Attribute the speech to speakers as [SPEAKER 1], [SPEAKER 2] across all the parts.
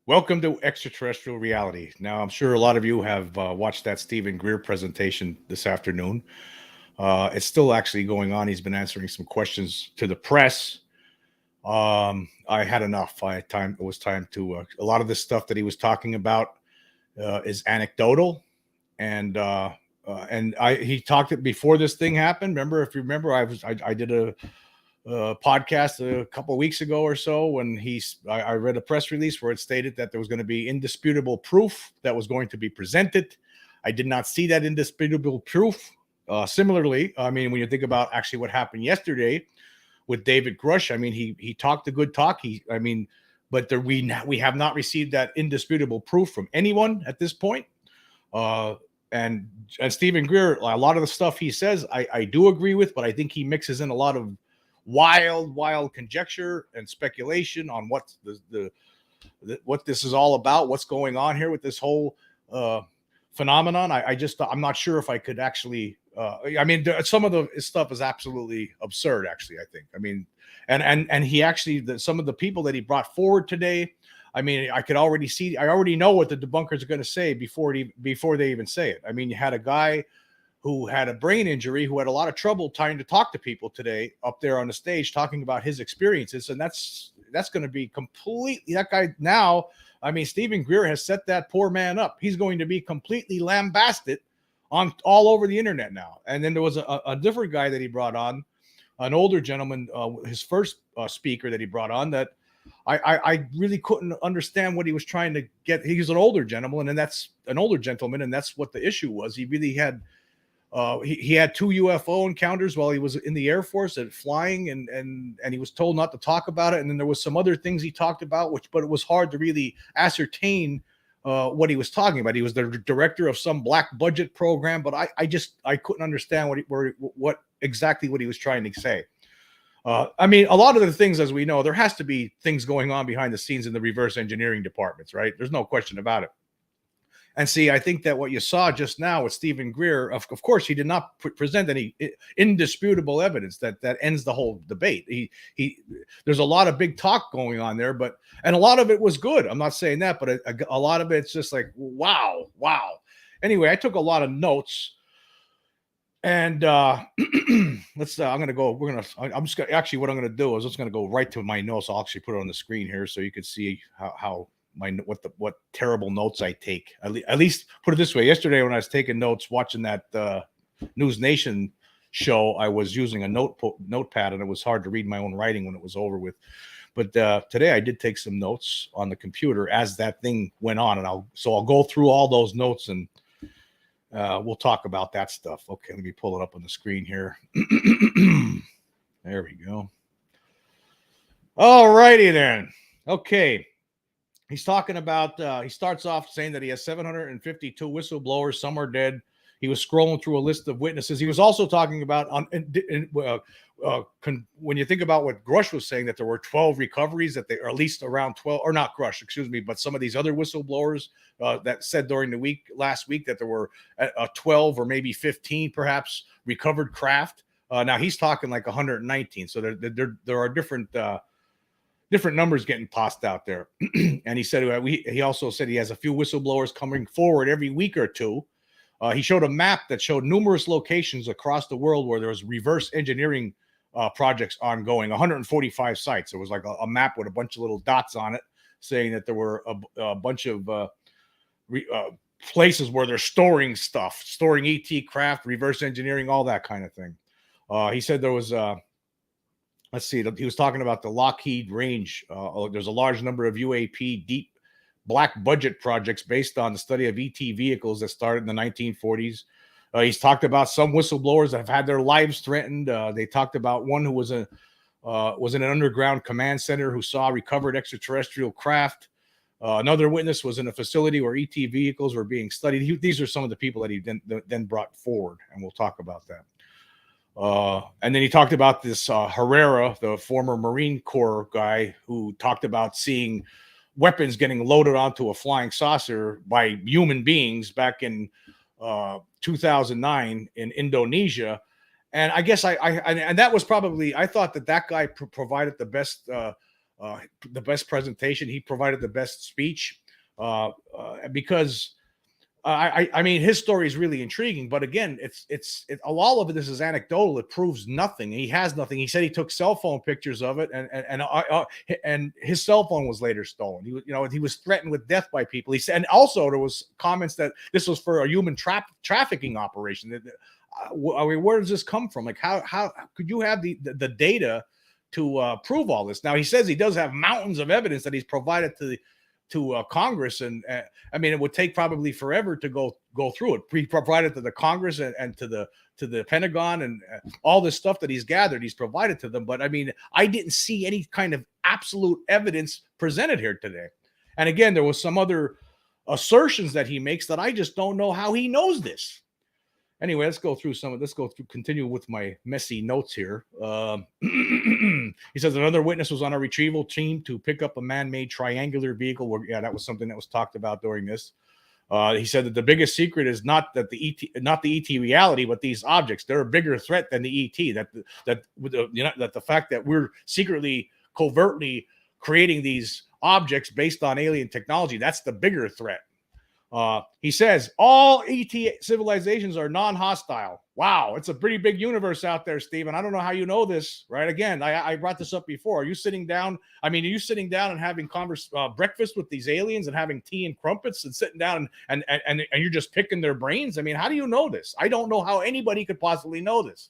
[SPEAKER 1] Welcome to Extraterrestrial Reality. Now, I'm sure a lot of you have watched that Stephen Greer presentation this afternoon. It's still actually going on. He's been answering some questions to the press. I had enough. It was time to. A lot of this stuff that he was talking about is anecdotal, and he talked it before this thing happened. Remember, if you remember, I did a podcast a couple of weeks ago or so when I read a press release where it stated that there was going to be indisputable proof that was going to be presented. I did not see that indisputable proof. Similarly, I mean, when you think about actually what happened yesterday with David Grush, I mean, he talked a good talk. But we have not received that indisputable proof from anyone at this point. And Stephen Greer, a lot of the stuff he says, I do agree with, but I think he mixes in a lot of wild conjecture and speculation on what what this is all about, what's going on here with this whole phenomenon. I'm not sure if I could actually. I mean, some of the stuff is absolutely absurd. Actually, I think. I mean, and he actually some of the people that he brought forward today. I mean, I already know what the debunkers are going to say before they even say it. I mean, you had a guy who had a brain injury, who had a lot of trouble trying to talk to people today up there on the stage, talking about his experiences. And that's going to be completely, that guy now, I mean, Stephen Greer has set that poor man up. He's going to be completely lambasted on all over the internet now. And then there was a different guy that he brought on, an older gentleman, his first speaker that he brought on, that I really couldn't understand what he was trying to get. He was an older gentleman, and that's what the issue was. He really had, he had 2 UFO encounters while he was in the Air Force and flying, and he was told not to talk about it. And then there was some other things he talked about, but it was hard to really ascertain what he was talking about. He was the director of some black budget program, but I couldn't understand what exactly he was trying to say. I mean, a lot of the things, as we know, there has to be things going on behind the scenes in the reverse engineering departments, right? There's no question about it. And see, I think that what you saw just now with Stephen Greer, of course, he did not present any indisputable evidence that ends the whole debate. There's a lot of big talk going on there, and a lot of it was good. I'm not saying that, but a lot of it's just like, wow. Anyway, I took a lot of notes, and I'm just gonna actually, what I'm gonna do is I'm just gonna go right to my notes. I'll actually put it on the screen here so you can see how what terrible notes I take. At least put it this way. Yesterday when I was taking notes, watching that News Nation show, I was using a notepad, and it was hard to read my own writing when it was over with. But today I did take some notes on the computer as that thing went on, and I'll go through all those notes, and we'll talk about that stuff. Okay, let me pull it up on the screen here. There we go. All righty then. Okay. He's talking about, he starts off saying that he has 752 whistleblowers. Some are dead. He was scrolling through a list of witnesses. He was also talking about, when you think about what Grush was saying, that there were 12 recoveries, or at least around 12, or not Grush, excuse me, but some of these other whistleblowers that said during the last week that there were 12 or maybe 15 perhaps recovered craft. Now he's talking like 119. So there are different numbers getting tossed out there. And he said he also said he has a few whistleblowers coming forward every week or two. He showed a map that showed numerous locations across the world where there was reverse engineering projects ongoing, 145 sites. There was like a map with a bunch of little dots on it saying that there were a bunch of places where they're storing stuff, storing ET craft, reverse engineering, all that kind of thing. He said there was... let's see, he was talking about the Lockheed Range. There's a large number of UAP deep black budget projects based on the study of ET vehicles that started in the 1940s. He's talked about some whistleblowers that have had their lives threatened. They talked about one who was in an underground command center who saw recovered extraterrestrial craft. Another witness was in a facility where ET vehicles were being studied. These are some of the people that he then brought forward, and we'll talk about that. And then he talked about this Herrera, the former Marine Corps guy, who talked about seeing weapons getting loaded onto a flying saucer by human beings back in 2009 in Indonesia. And I guess and that was probably, I thought that guy provided the best the best presentation. He provided the best speech because I mean, his story is really intriguing, but again, all of this is anecdotal. It proves nothing. He has nothing. He said he took cell phone pictures of it, and his cell phone was later stolen. He was threatened with death by people. He said, and also there was comments that this was for a human trafficking operation. I mean, where does this come from? Like, how could you have the data to prove all this? Now he says he does have mountains of evidence that he's provided to Congress, and I mean, it would take probably forever to go through it. He provided to the Congress and to the Pentagon, and all this stuff that he's gathered, he's provided to them. But I mean, I didn't see any kind of absolute evidence presented here today. And again, there was some other assertions that he makes that I just don't know how he knows this. Anyway, let's go through continue with my messy notes here. He says another witness was on a retrieval team to pick up a man-made triangular vehicle. Yeah, that was something that was talked about during this. He said that the biggest secret is not the ET reality, but these objects. They're a bigger threat than the ET. That the fact that we're secretly, covertly creating these objects based on alien technology, that's the bigger threat. He says all ET civilizations are non-hostile. Wow, it's a pretty big universe out there, Stephen. I don't know how you know this, right? Again, I brought this up before. Are you sitting down? I mean, are you sitting down and having breakfast with these aliens and having tea and crumpets and sitting down and you're just picking their brains? I mean, how do you know this? I don't know how anybody could possibly know this.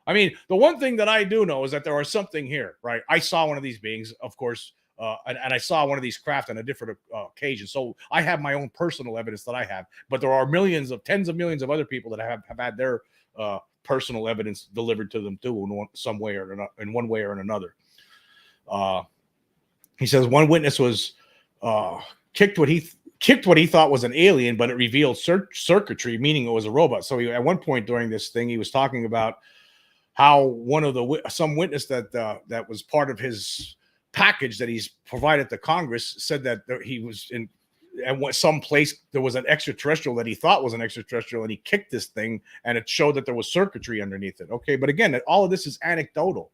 [SPEAKER 1] I mean, the one thing that I do know is that there is something here, right? I saw one of these beings, of course. And I saw one of these craft on a different occasion. So I have my own personal evidence that I have, but there are tens of millions of other people that have had their personal evidence delivered to them too, in one way or in another. He says one witness was kicked what he thought was an alien, but it revealed circuitry, meaning it was a robot. So at one point during this thing, he was talking about how some witness that was part of his package that he's provided to Congress said that he was in some place there was an extraterrestrial that he thought was an extraterrestrial, and he kicked this thing and it showed that there was circuitry underneath it. Okay, but again, all of this is anecdotal.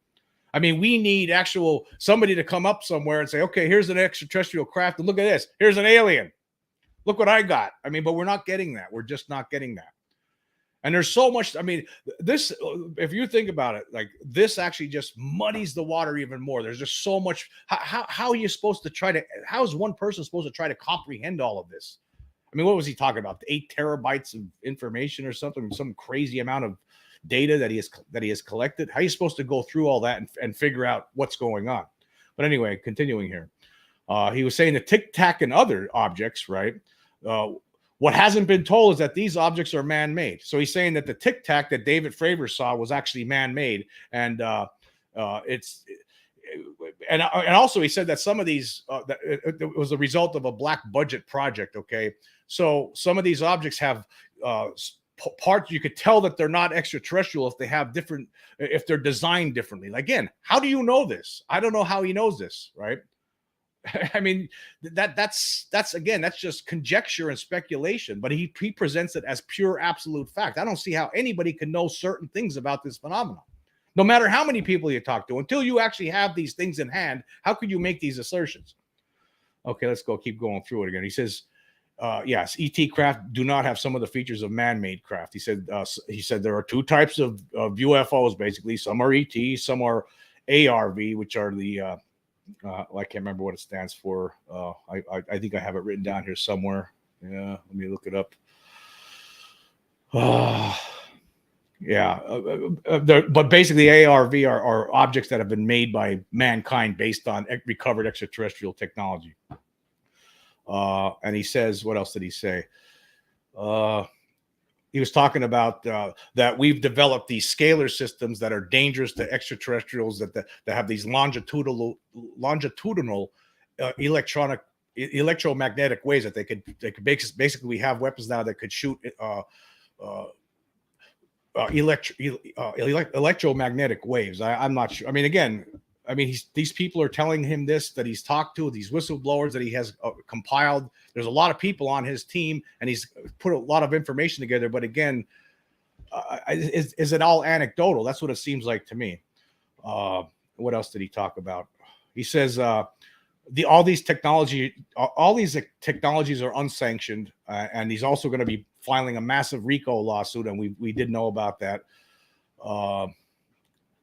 [SPEAKER 1] I mean, we need actual somebody to come up somewhere and say, okay, here's an extraterrestrial craft, and look at this, here's an alien, look what I got. I mean, but we're not getting that. We're just not getting that. And there's so much. I mean, this, if you think about it, like this actually just muddies the water even more. There's just so much. How are you supposed to how is one person supposed to try to comprehend all of this? I mean, what was he talking about? 8 terabytes of information or something, some crazy amount of data that he has collected. How are you supposed to go through all that and figure out what's going on? But anyway, continuing here, he was saying the Tic Tac and other objects, right? What hasn't been told is that these objects are man-made. So he's saying that the Tic Tac that David Fravor saw was actually man-made, and also he said that some of these that it was a result of a black budget project. Okay, so some of these objects have parts you could tell that they're not extraterrestrial if they're designed differently. Again, how do you know this? I don't know how he knows this, right? I mean, that's just conjecture and speculation, but he presents it as pure absolute fact. I don't see how anybody can know certain things about this phenomenon, no matter how many people you talk to. Until you actually have these things in hand, how could you make these assertions? Okay, let's keep going through it again. He says, yes, ET craft do not have some of the features of man-made craft. He said there are 2 types of UFOs, basically. Some are ET, some are ARV, which are the I can't remember what it stands for. I think I have it written down here somewhere. Yeah, let me look it up. But basically ARV are objects that have been made by mankind based on recovered extraterrestrial technology. And he says, what else did he say? He was talking about that we've developed these scalar systems that are dangerous to extraterrestrials that have these longitudinal electromagnetic waves that they could basically, we have weapons now that could shoot electromagnetic waves. I'm not sure. I mean, again, these people are telling him that he's talked to, these whistleblowers that he has compiled. There's a lot of people on his team, and he's put a lot of information together. But again, is it all anecdotal? That's what it seems like to me. What else did he talk about? He says all these technologies are unsanctioned, and he's also going to be filing a massive RICO lawsuit, and we did know about that.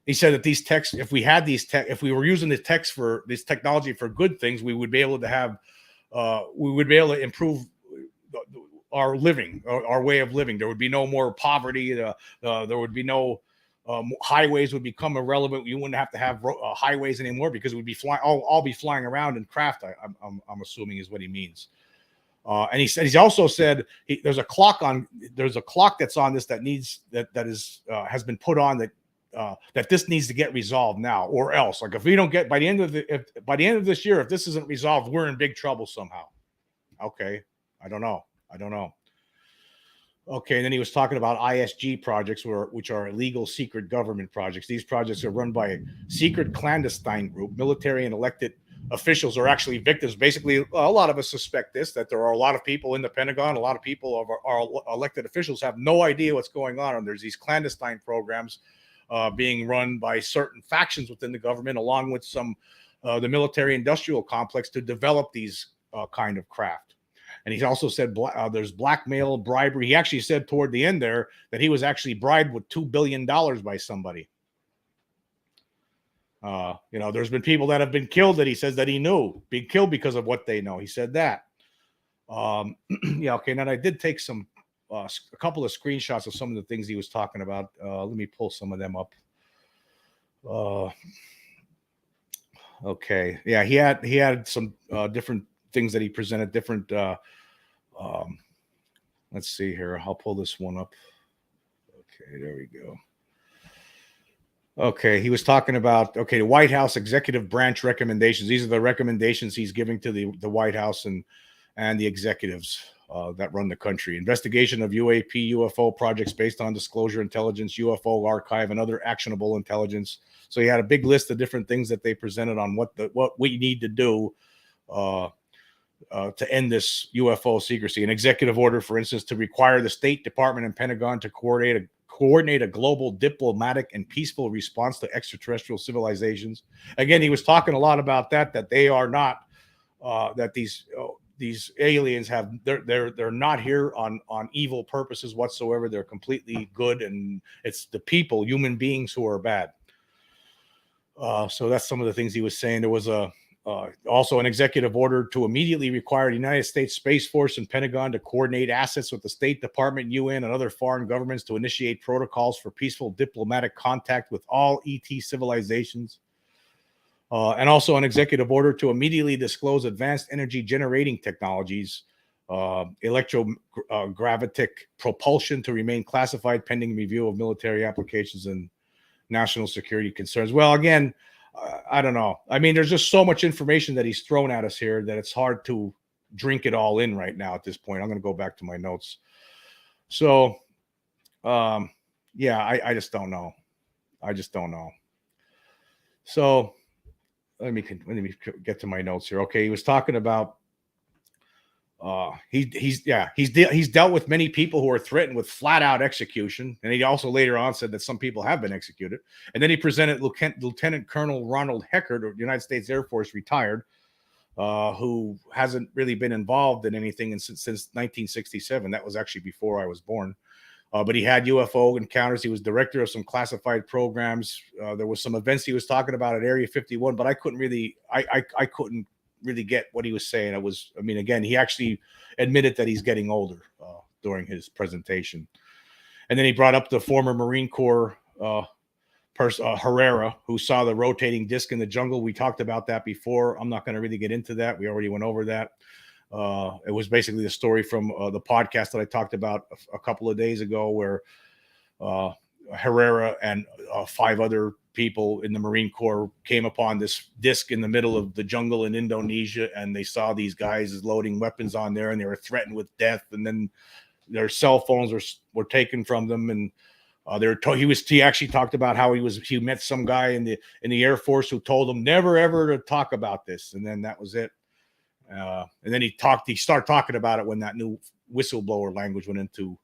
[SPEAKER 1] He said that these techs, if we had these tech, if we were using this technology for good things, we would be able to improve our living, our way of living. There would be no more poverty. There would be no highways would become irrelevant. You wouldn't have to have highways anymore because we'd be flying. All be flying around in craft. I'm assuming is what he means. And he also said there's a clock that's on this has been put on that this needs to get resolved now or else. Like if we don't get by the end of this year, if this isn't resolved, we're in big trouble somehow. Okay, I don't know. Okay, and then he was talking about ISG projects, which are illegal secret government projects. These projects are run by a secret clandestine group. Military and elected officials are actually victims. Basically, a lot of us suspect that there are a lot of people in the Pentagon, a lot of people of our elected officials have no idea what's going on. And there's these clandestine programs being run by certain factions within the government, along with the military-industrial complex to develop these kind of craft. And he also said there's blackmail, bribery. He actually said toward the end there that he was actually bribed with $2 billion by somebody. There's been people that have been killed that he says that he knew being killed because of what they know. He said that. Yeah, okay. Now I did take a couple of screenshots of some of the things he was talking about. Let me pull some of them up. Okay. Yeah, he had some different things that he presented, different let's see here. I'll pull this one up. Okay, there we go. Okay, he was talking about the White House executive branch recommendations. These are the recommendations he's giving to the White House and the executives that run the country. Investigation of UAP, UFO projects based on disclosure intelligence, UFO archive, and other actionable intelligence. So he had a big list of different things that they presented on what we need to do to end this UFO secrecy. An executive order, for instance, to require the State Department and Pentagon to coordinate a global diplomatic and peaceful response to extraterrestrial civilizations. Again, he was talking a lot about that they are not that these aliens they're not here on evil purposes whatsoever. They're completely good, and it's the people, human beings, who are bad. So that's some of the things he was saying. There was also an executive order to immediately require the United States Space Force and Pentagon to coordinate assets with the State Department, UN, and other foreign governments to initiate protocols for peaceful diplomatic contact with all ET civilizations. And also an executive order to immediately disclose advanced energy generating technologies, electrogravitic propulsion to remain classified pending review of military applications and national security concerns. Well, again, I don't know. I mean, there's just so much information that he's thrown at us here that it's hard to drink it all in right now at this point. I'm going to go back to my notes. So, yeah, I just don't know. So let me get to my notes here. Okay, he was talking about he's dealt with many people who are threatened with flat out execution, and he also later on said that some people have been executed. And then he presented Lieutenant Colonel Ronald Heckert of the United States Air Force, retired, who hasn't really been involved in anything since 1967. That was actually before I was born. But he had UFO encounters. He was director of some classified programs. There was some events he was talking about at Area 51, but I couldn't really get what he was saying. Again, he actually admitted that he's getting older during his presentation. And then he brought up the former Marine Corps Herrera, who saw the rotating disc in the jungle. We talked about that before. I'm not going to really get into that. We already went over that. It was basically the story from the podcast that I talked about a couple of days ago, where Herrera and 5 other people in the Marine Corps came upon this disc in the middle of the jungle in Indonesia, and they saw these guys loading weapons on there, and they were threatened with death, and then their cell phones were taken from them, and he actually talked about how he met some guy in the Air Force who told him never ever to talk about this, and then that was it. And then he started talking about it when that new whistleblower language went into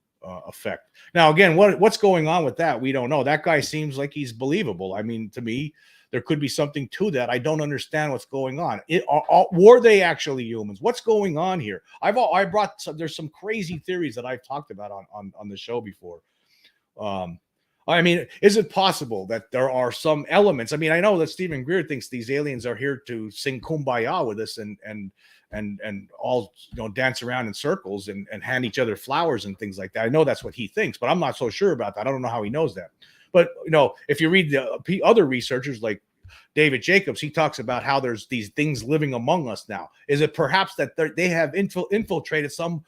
[SPEAKER 1] effect. Now, again, what's going on with that? We don't know. That guy seems like he's believable. I mean, to me, there could be something to that. I don't understand what's going on. Were they actually humans? What's going on here? There's some crazy theories that I've talked about on the show before. I mean, is it possible that there are some elements? I mean, I know that Stephen Greer thinks these aliens are here to sing kumbaya with us and all, dance around in circles and hand each other flowers and things like that. I know that's what he thinks, but I'm not so sure about that. I don't know how he knows that. But if you read the other researchers like David Jacobs, he talks about how there's these things living among us now. Is it perhaps that they have infiltrated some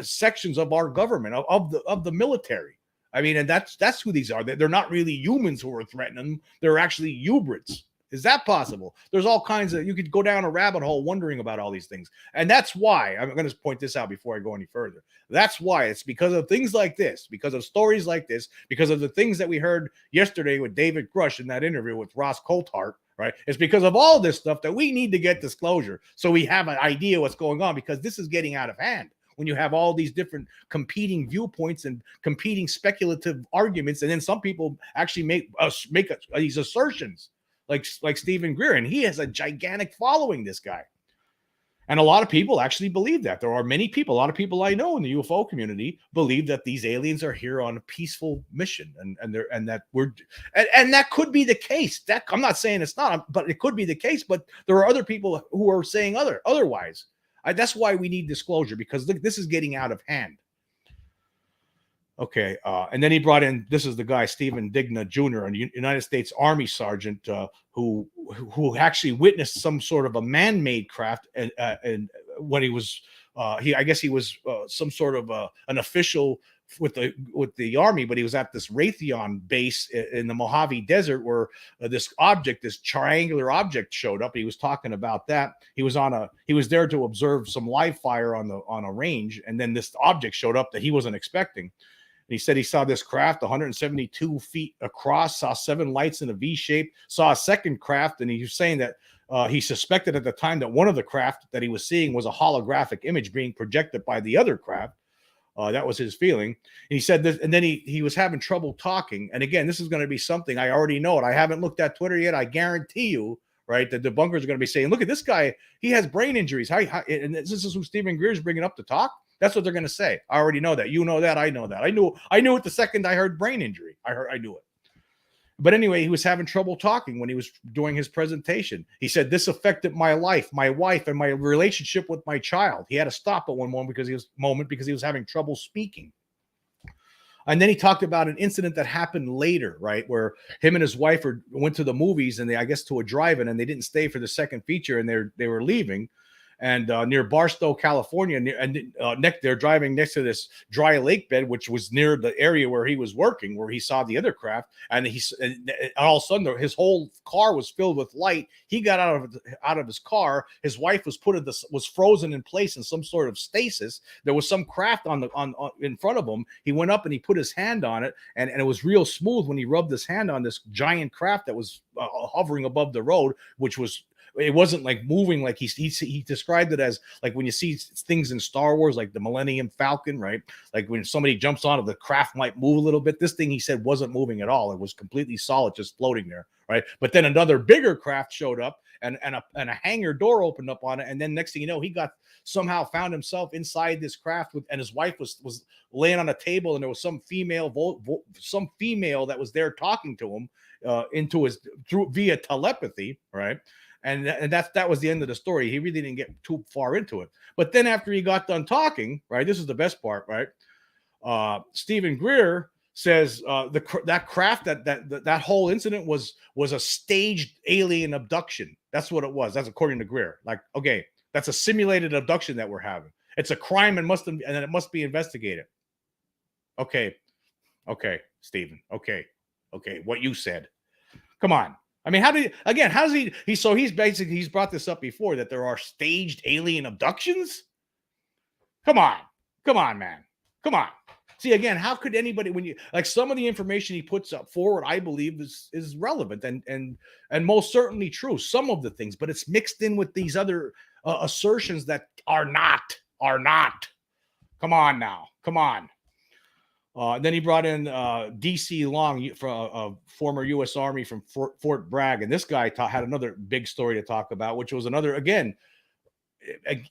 [SPEAKER 1] sections of our government, of the military? I mean, and that's who these are. They're not really humans who are threatening them. They're actually hybrids. Is that possible? There's all kinds of, you could go down a rabbit hole wondering about all these things. And that's why, I'm going to point this out before I go any further. That's why it's because of things like this, because of stories like this, because of the things that we heard yesterday with David Grush in that interview with Ross Coulthart, right? It's because of all this stuff that we need to get disclosure so we have an idea what's going on, because this is getting out of hand. When you have all these different competing viewpoints and competing speculative arguments, and then some people actually make these assertions, like Stephen Greer, and he has a gigantic following, this guy. And a lot of people actually believe that. There are many people, a lot of people I know in the UFO community believe that these aliens are here on a peaceful mission, and that could be the case. That, I'm not saying it's not, but it could be the case. But there are other people who are saying otherwise. That's why we need disclosure, because look, this is getting out of hand. Okay, and then he brought in, this is the guy, Stephen Digna Jr., a United States Army sergeant who actually witnessed some sort of a man-made craft, and when he was, I guess he was some sort of an official with the Army, but he was at this Raytheon base in the Mojave Desert where this triangular object showed up. He was talking about that. He was there to observe some live fire on a range, and then this object showed up that he wasn't expecting. He said he saw this craft 172 feet across, saw 7 lights in a V shape, saw a second craft, and he was saying that he suspected at the time that one of the craft that he was seeing was a holographic image being projected by the other craft. That was his feeling. And he said this, and then he was having trouble talking. And again, this is going to be something I already know it. I haven't looked at Twitter yet. I guarantee you, right, the debunkers are going to be saying, look at this guy. He has brain injuries. And this is who Stephen Greer is bringing up to talk. That's what they're going to say. I already know that. You know that. I know that. I knew it the second I heard brain injury. I knew it. But anyway, he was having trouble talking when he was doing his presentation. He said, this affected my life, my wife, and my relationship with my child. He had to stop at one moment because he was having trouble speaking. And then he talked about an incident that happened later, right, where him and his wife went to the movies, and I guess to a drive-in, and they didn't stay for the second feature, and they were leaving. And near Barstow, California, they're driving next to this dry lake bed, which was near the area where he was working, where he saw the other craft. And all of a sudden, his whole car was filled with light. He got out of his car. His wife was frozen in place in some sort of stasis. There was some craft in front of him. He went up and he put his hand on it, and it was real smooth when he rubbed his hand on this giant craft that was hovering above the road, it wasn't like moving. Like he described it as like when you see things in Star Wars, like the Millennium Falcon, right? Like when somebody jumps on it, the craft might move a little bit. This thing, he said, wasn't moving at all. It was completely solid, just floating there, right? But then another bigger craft showed up, and a hangar door opened up on it. And then next thing you know, he somehow found himself inside this craft and his wife was laying on a table, and there was some female that was there talking to him via telepathy, right? And that was the end of the story. He really didn't get too far into it. But then after he got done talking, right, this is the best part, right? Stephen Greer says that craft, that whole incident was a staged alien abduction. That's what it was. That's according to Greer. Like, okay, that's a simulated abduction that we're having. It's a crime and it must be investigated. Okay, Stephen. Okay, what you said. Come on. I mean, he's brought this up before, that there are staged alien abductions. Come on, man. Come on. See, again, how could anybody, when you like some of the information he puts up forward, I believe is relevant and most certainly true. Some of the things, but it's mixed in with these other assertions that are not. Come on now. Come on. Then he brought in DC Long from a former U.S. Army from Fort Bragg, and this guy had another big story to talk about, which was another, again,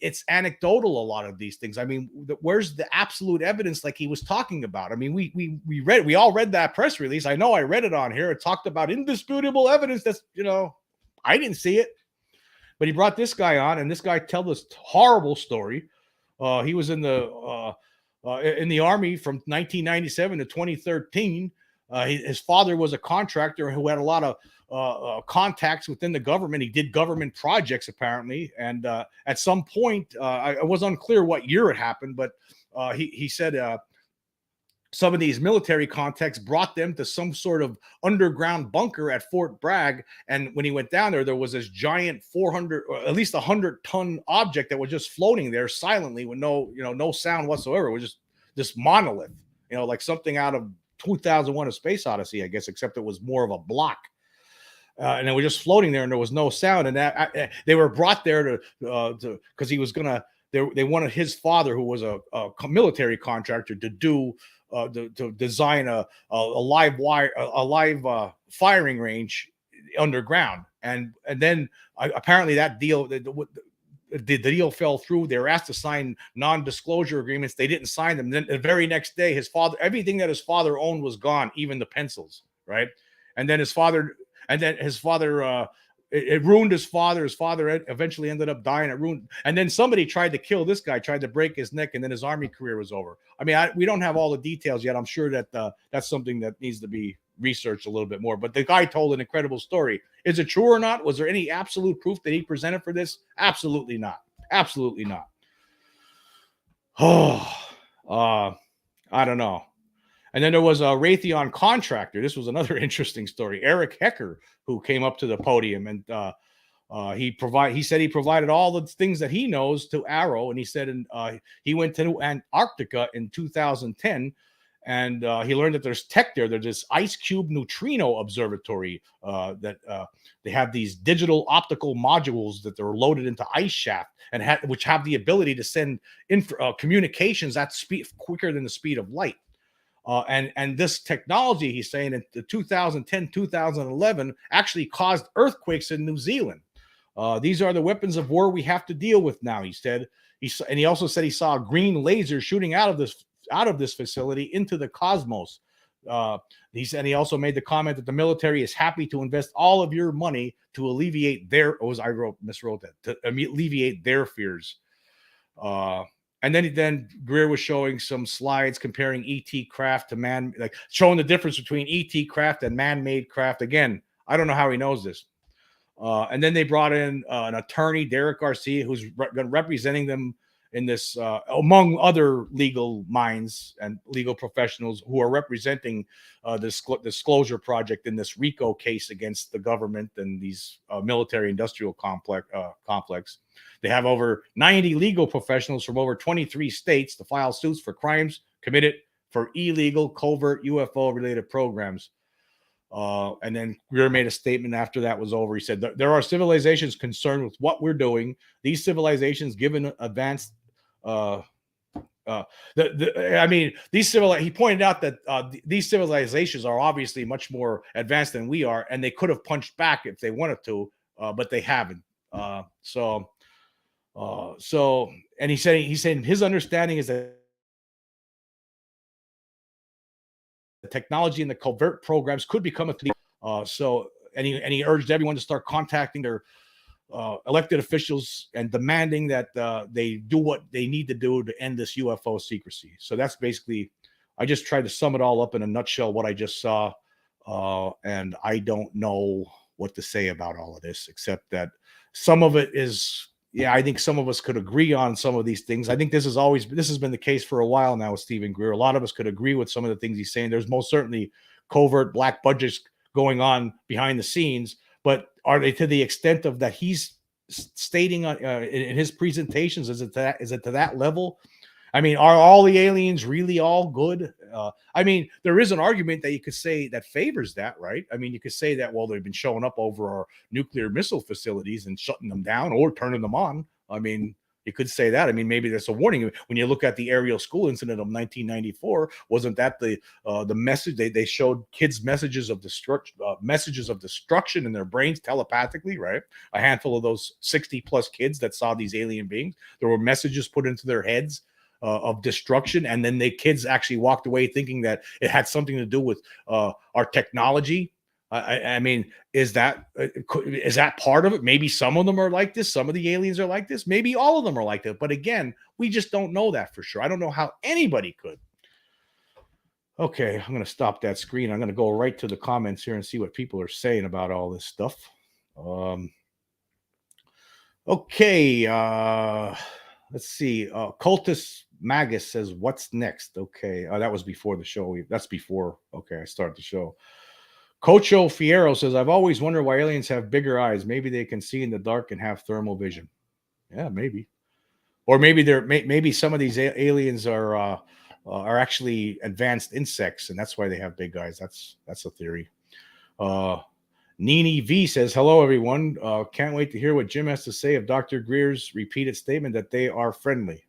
[SPEAKER 1] it's anecdotal, a lot of these things. I mean, where's the absolute evidence like he was talking about? I mean, we all read that press release. I know I read it on here. It talked about indisputable evidence. That's, I didn't see it, but he brought this guy on, and this guy told this horrible story. He was in the army from 1997 to 2013. His father was a contractor who had a lot of contacts within the government. He did government projects apparently, and at some point, I was unclear what year it happened, but he said some of these military contacts brought them to some sort of underground bunker at Fort Bragg. And when he went down there, there was this giant 400 or at least 100-ton object that was just floating there silently with no sound whatsoever. It was just this monolith, like something out of 2001: A Space Odyssey, I guess, except it was more of a block. And it was just floating there, and there was no sound. And that they were brought there to because he was gonna. They wanted his father, who was a military contractor, to do to design a live wire, a live firing range underground. And then apparently that deal, the deal fell through. They were asked to sign non-disclosure agreements. They didn't sign them. Then the very next day, everything that his father owned was gone, even the pencils, right? And then his father, it ruined his father. His father eventually ended up dying. It ruined, and then somebody tried to kill this guy, tried to break his neck, and then his army career was over. I mean, we don't have all the details yet. I'm sure that that's something that needs to be researched a little bit more. But the guy told an incredible story. Is it true or not? Was there any absolute proof that he presented for this? Absolutely not. Absolutely not. Oh, I don't know. And then there was a Raytheon contractor. This was another interesting story. Eric Hecker, who came up to the podium, and he said he provided all the things that he knows to Arrow, and he said he went to Antarctica in 2010, and he learned that there's tech there. There's this ice cube neutrino observatory that they have these digital optical modules that they're loaded into ice shaft, and which have the ability to send communications at speed quicker than the speed of light. And this technology, he's saying, in the 2010, 2011, actually caused earthquakes in New Zealand. These are the weapons of war we have to deal with now, he said. And he also said he saw a green laser shooting out of this facility into the cosmos. He said he also made the comment that the military is happy to invest all of your money to alleviate miswrote that, to alleviate their fears. And then Greer was showing some slides comparing ET craft to showing the difference between ET craft and man-made craft. Again, I don't know how he knows this. And then they brought in an attorney, Derek Garcia, who's representing them in this, among other legal minds and legal professionals who are representing this disclosure project in this RICO case against the government and these military-industrial complex. They have over 90 legal professionals from over 23 states to file suits for crimes committed for illegal, covert UFO-related programs. And then Greer made a statement after that was over. He said, there are civilizations concerned with what we're doing. These civilizations, given advanced, he pointed out that these civilizations are obviously much more advanced than we are, and they could have punched back if they wanted to, but they haven't. And he said his understanding is that the technology and the covert programs could become a thing. And he urged everyone to start contacting their elected officials and demanding that they do what they need to do to end this UFO secrecy. So that's basically, I just tried to sum it all up in a nutshell, what I just saw. And I don't know what to say about all of this, except that some of it is, I think some of us could agree on some of these things. I think this has been the case for a while now with Stephen Greer. A lot of us could agree with some of the things he's saying. There's most certainly covert black budgets going on behind the scenes, but are they to the extent of that he's stating in his presentations? Is it to that level? I mean, are all the aliens really all good? I mean, there is an argument that you could say that favors that, right? I mean, you could say that, well, they've been showing up over our nuclear missile facilities and shutting them down or turning them on. I mean, You could say that. I mean, maybe there's a warning when you look at the Ariel school incident of 1994. Wasn't that the message they showed kids messages of destruction in their brains telepathically, right? A handful of those 60 plus kids that saw these alien beings, there were messages put into their heads of destruction, and then the kids actually walked away thinking that it had something to do with our technology. I mean, is that part of it? Maybe some of them are like this. Some of the aliens are like this. Maybe all of them are like that. But again, we just don't know that for sure. I don't know how anybody could. Okay, I'm going to stop that screen. I'm going to go right to the comments here and see what people are saying about all this stuff. Okay, let's see. Cultus Magus says, "What's next?" Okay, that was before the show. That's before. Okay, I started the show. Cocho Fierro says, "I've always wondered why aliens have bigger eyes. Maybe they can see in the dark and have thermal vision." Yeah, maybe. Or maybe maybe some of these aliens are actually advanced insects, and that's why they have big eyes. That's a theory. Nini V says, "Hello, everyone. Can't wait to hear what Jim has to say of Dr. Greer's repeated statement that they are friendly."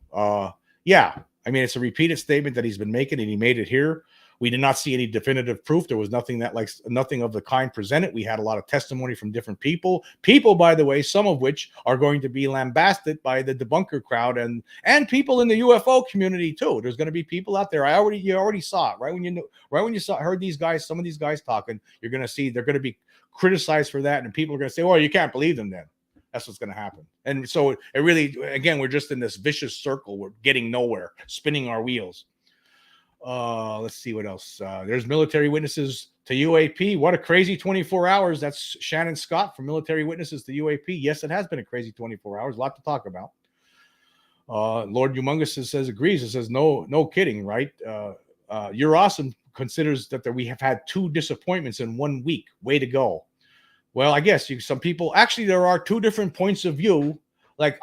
[SPEAKER 1] Yeah, I mean, it's a repeated statement that he's been making, and he made it here. We did not see any definitive proof. There was nothing of the kind presented. We had a lot of testimony from different people. People, by the way, some of which are going to be lambasted by the debunker crowd and people in the UFO community too. There's going to be people out there. You already saw it right when you heard these guys, some of these guys talking. You're going to see they're going to be criticized for that, and people are going to say, "Well, you can't believe them then." That's what's going to happen. And so it really, again, we're just in this vicious circle. We're getting nowhere, spinning our wheels. Let's see what else. There's military witnesses to UAP. What a crazy 24 hours. That's Shannon Scott from Military Witnesses to UAP. Yes, it has been a crazy 24 hours. A lot to talk about. Lord Humongous says agrees. It says no kidding, right? You're awesome. Considers that we have had 2 disappointments in 1 week. Way to go. Well, I guess some people actually, there are 2 different points of view. Like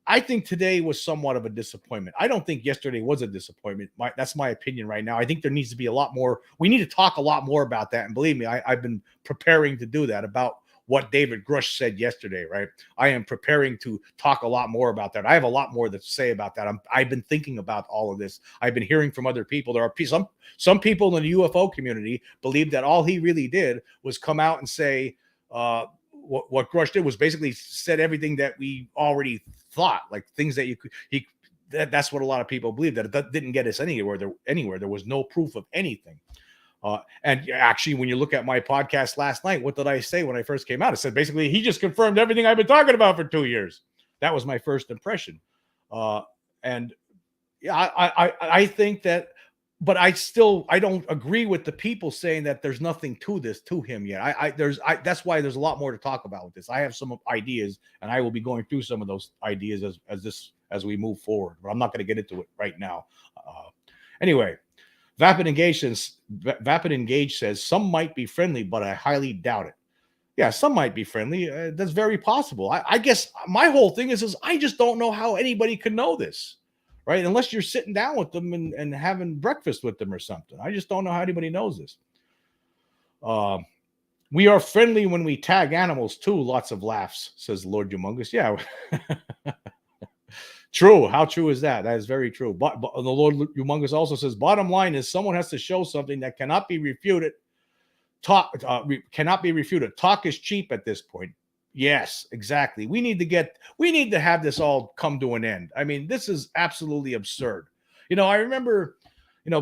[SPEAKER 1] I think today was somewhat of a disappointment. I don't think yesterday was a disappointment. That's my opinion right now. I think there needs to be a lot more. We need to talk a lot more about that. And believe me, I've been preparing to do that, about what David Grush said yesterday, right? I am preparing to talk a lot more about that. I have a lot more to say about that. I've been thinking about all of this. I've been hearing from other people. There are some people in the UFO community believe that all he really did was come out and say, what Grush did was basically said everything that we already thought, like things that that's what a lot of people believe, that it didn't get us anywhere. There was no proof of anything. And actually, when you look at my podcast last night, what did I say when I first came out? I said, basically, he just confirmed everything I've been talking about for 2 years. That was my first impression. And yeah, I think that, but I don't agree with the people saying that there's nothing to him yet. That's why there's a lot more to talk about with this. I have some ideas, and I will be going through some of those ideas as we move forward, but I'm not going to get into it right now. Anyway, Vapid Engage says, "Some might be friendly, but I highly doubt it." Yeah, some might be friendly. That's very possible. I guess my whole thing is I just don't know how anybody could know this, right? Unless you're sitting down with them and having breakfast with them or something. I just don't know how anybody knows this. We are friendly when we tag animals too. Lots of laughs, says Lord Humongous. Yeah. True. How true is that? That is very true. But the Lord Humongous also says, bottom line is someone has to show something that cannot be refuted. Cannot be refuted. Talk is cheap at this point. Yes, exactly. We need to have this all come to an end. I mean, this is absolutely absurd. I remember,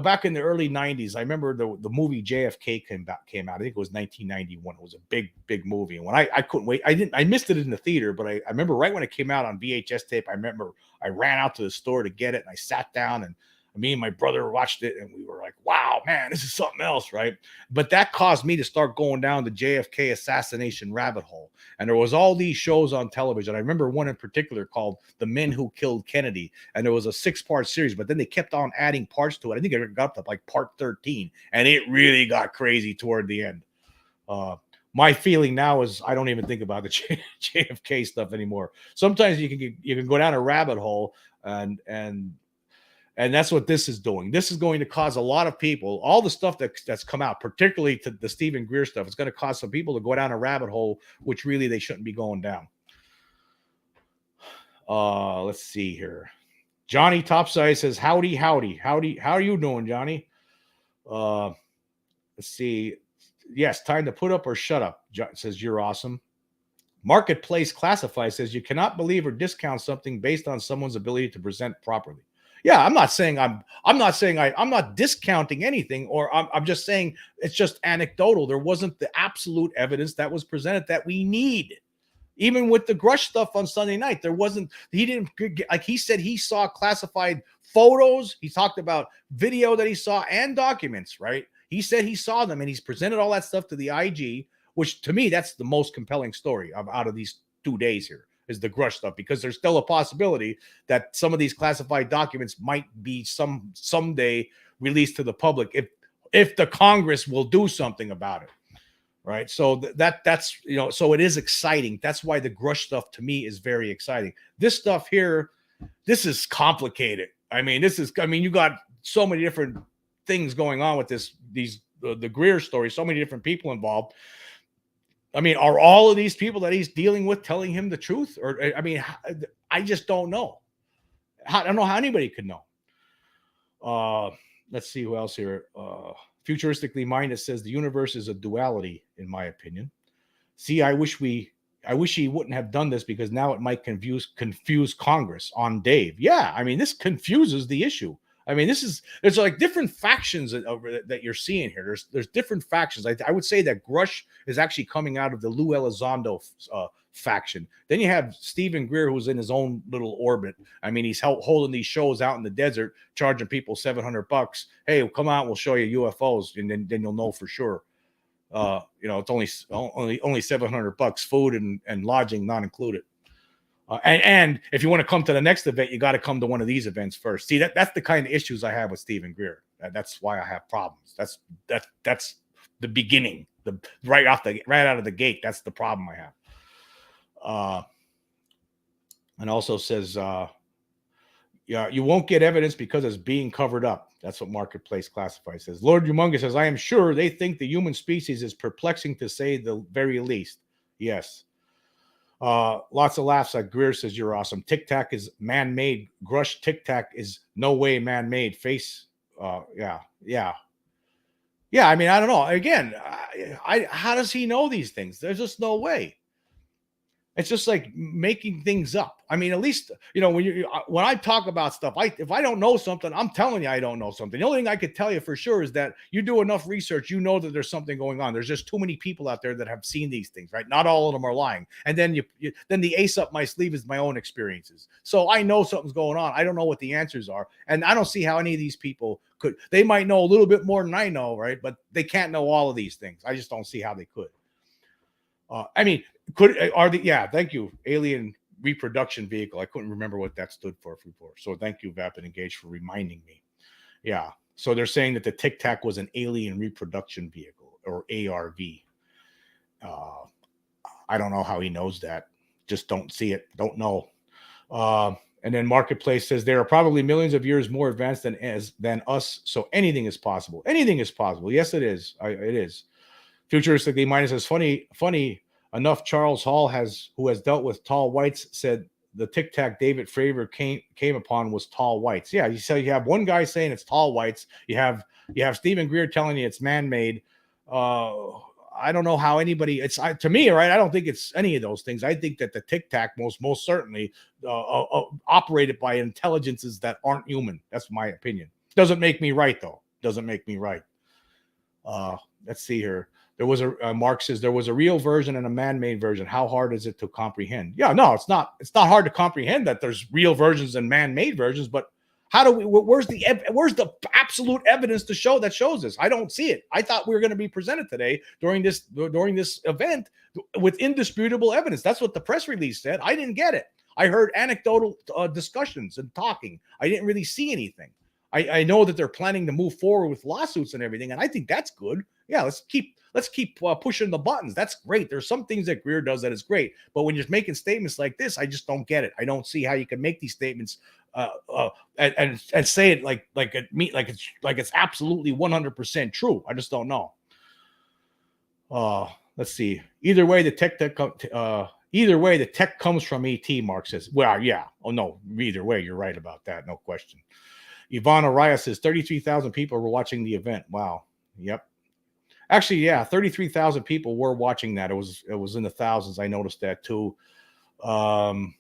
[SPEAKER 1] back in the early 90s, I remember the movie JFK came out. I think it was 1991. It was a big movie. And when I couldn't wait, I missed it in the theater, but I remember right when it came out on VHS tape, I remember I ran out to the store to get it, and I sat down, and me and my brother watched it, and we were like, wow, man, this is something else, right? But that caused me to start going down the JFK assassination rabbit hole. And there was all these shows on television. I remember one in particular called The Men Who Killed Kennedy. And there was a 6-part series, but then they kept on adding parts to it. I think it got up to like part 13, and it really got crazy toward the end. My feeling now is I don't even think about the JFK stuff anymore. Sometimes you can go down a rabbit hole, and that's what this is doing. This is going to cause a lot of people, all the stuff that's come out, particularly to the Stephen Greer stuff, it's going to cause some people to go down a rabbit hole, which really they shouldn't be going down. Let's see here. Johnny Topside says, howdy, howdy, howdy. How are you doing, Johnny? Let's see. Yes, time to put up or shut up. Says, you're awesome. Marketplace Classified says, you cannot believe or discount something based on someone's ability to present properly. Yeah, I'm not saying I'm not discounting anything, or I'm just saying it's just anecdotal. There wasn't the absolute evidence that was presented that we need. Even with the Grush stuff on Sunday night, there wasn't, he didn't, like he said, he saw classified photos. He talked about video that he saw and documents, right? He said he saw them and he's presented all that stuff to the IG, which to me, that's the most compelling story out of these 2 days here is the Grush stuff, because there's still a possibility that some of these classified documents might be someday released to the public if the Congress will do something about it. Right. So that's, you know, so it is exciting. That's why the Grush stuff to me is very exciting. This stuff here, this is complicated. I mean, you got so many different things going on with the Greer story, so many different people involved. I mean, are all of these people that he's dealing with telling him the truth? Or, I mean, I just don't know. I don't know how anybody could know. Let's see who else here. Futuristically minded says the universe is a duality, in my opinion. See, I wish he wouldn't have done this because now it might confuse Congress on Dave. Yeah, I mean, this confuses the issue. I mean, there's like different factions that you're seeing here. There's different factions. I would say that Grush is actually coming out of the Lou Elizondo faction. Then you have Stephen Greer, who's in his own little orbit. I mean, he's holding these shows out in the desert, charging people $700. Hey, come out, we'll show you UFOs, and then you'll know for sure. You know, it's only $700, food and lodging not included. And if you want to come to the next event, you got to come to one of these events first. See, that's the kind of issues I have with Stephen Greer. That's why I have problems. That's the beginning, right out of the gate. That's the problem I have. And also says, yeah, you won't get evidence because it's being covered up. That's what Marketplace Classified says. Lord Humongous says, I am sure they think the human species is perplexing, to say the very least. Yes. Lots of laughs at Greer says, you're awesome. Tic Tac is man-made. Grush Tic Tac is no way man-made. Face. Yeah. I mean, I don't know. Again, how does he know these things? There's just no way. It's just like making things up. I mean, at least, you know, when I talk about stuff, if I don't know something, I'm telling you I don't know something. The only thing I could tell you for sure is that you do enough research, you know that there's something going on. There's just too many people out there that have seen these things, right? Not all of them are lying. And then then the ace up my sleeve is my own experiences. So I know something's going on. I don't know what the answers are, and I don't see how any of these people could. They might know a little bit more than I know, right? But they can't know all of these things. I just don't see how they could. I mean, thank you, alien reproduction vehicle. I couldn't remember what that stood for before. So thank you, Vapid Engage, for reminding me. Yeah. So they're saying that the Tic Tac was an alien reproduction vehicle, or ARV. I don't know how he knows that. Just don't see it. Don't know. And then Marketplace says there are probably millions of years more advanced than us. So anything is possible. Anything is possible. Yes, it is. It is. Futuristically Minus says, funny enough, Charles Hall, who has dealt with tall whites, said the Tic Tac David Fravor came upon was tall whites. Yeah, you have one guy saying it's tall whites. You have Stephen Greer telling you it's man-made. I don't know how anybody. To me, right? I don't think it's any of those things. I think that the Tic Tac most certainly operated by intelligences that aren't human. That's my opinion. Doesn't make me right though. Doesn't make me right. Let's see here. There was Mark says there was a real version and a man-made version. How hard is it to comprehend? Yeah, no, it's not. It's not hard to comprehend that there's real versions and man-made versions. But how do we? Where's the absolute evidence to shows this? I don't see it. I thought we were going to be presented today during this event with indisputable evidence. That's what the press release said. I didn't get it. I heard anecdotal discussions and talking. I didn't really see anything. I know that they're planning to move forward with lawsuits and everything, and I think that's good. Yeah, let's keep pushing the buttons. That's great. There's some things that Greer does that is great, but when you're making statements like this, I just don't get it. I don't see how you can make these statements and say it like it's absolutely 100% true. I just don't know. Let's see. Either way, the Either way, the tech comes from ET, Mark says. Well, yeah. Oh, no. Either way, you're right about that. No question. Yvonne Araya says 33,000 people were watching the event. Wow. Yep. Actually, yeah, 33,000 people were watching that. It was in the thousands. I noticed that too. And